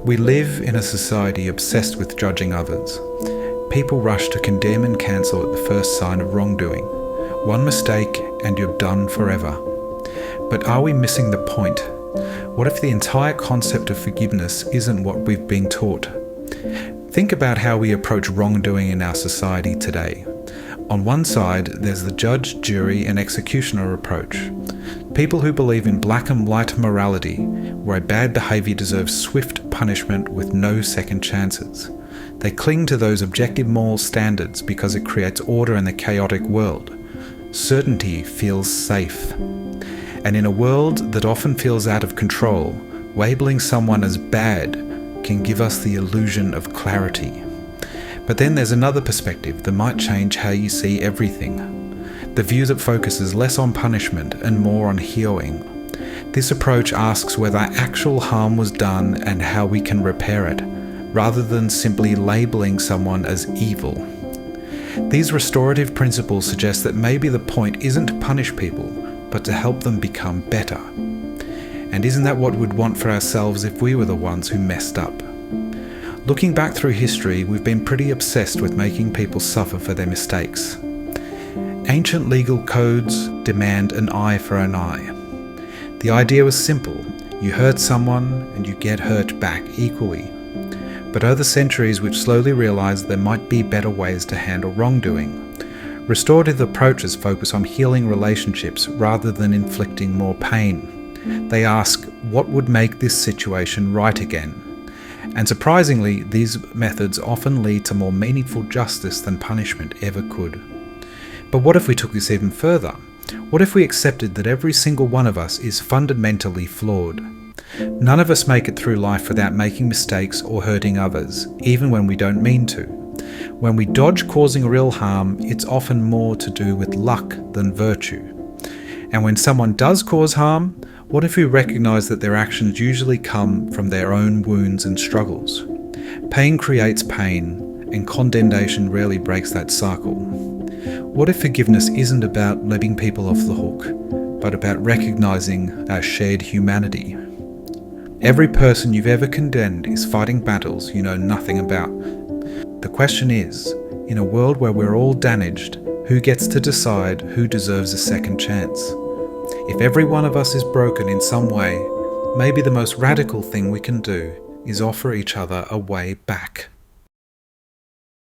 We live in a society obsessed with judging others. People rush to condemn and cancel at the first sign of wrongdoing. One mistake and you're done forever. But are we missing the point? What if the entire concept of forgiveness isn't what we've been taught? Think about how we approach wrongdoing in our society today. On one side, there's the judge, jury, and executioner approach. People who believe in black and white morality, where bad behaviour deserves swift punishment with no second chances. They cling to those objective moral standards because it creates order in the chaotic world. Certainty feels safe. And in a world that often feels out of control, labeling someone as bad can give us the illusion of clarity. But then there's another perspective that might change how you see everything. The view that focuses less on punishment and more on healing. This approach asks whether actual harm was done and how we can repair it, rather than simply labeling someone as evil. These restorative principles suggest that maybe the point isn't to punish people, but to help them become better. And isn't that what we'd want for ourselves if we were the ones who messed up? Looking back through history, we've been pretty obsessed with making people suffer for their mistakes. Ancient legal codes demand an eye for an eye. The idea was simple. You hurt someone and you get hurt back equally. But over the centuries, we've slowly realized there might be better ways to handle wrongdoing. Restorative approaches focus on healing relationships rather than inflicting more pain. They ask, what would make this situation right again? And surprisingly, these methods often lead to more meaningful justice than punishment ever could. But what if we took this even further? What if we accepted that every single one of us is fundamentally flawed? None of us make it through life without making mistakes or hurting others, even when we don't mean to. When we dodge causing real harm, it's often more to do with luck than virtue. And when someone does cause harm, what if we recognize that their actions usually come from their own wounds and struggles? Pain creates pain, and condemnation rarely breaks that cycle. What if forgiveness isn't about letting people off the hook, but about recognizing our shared humanity? Every person you've ever condemned is fighting battles you know nothing about. The question is, in a world where we're all damaged, who gets to decide who deserves a second chance? If every one of us is broken in some way, maybe the most radical thing we can do is offer each other a way back.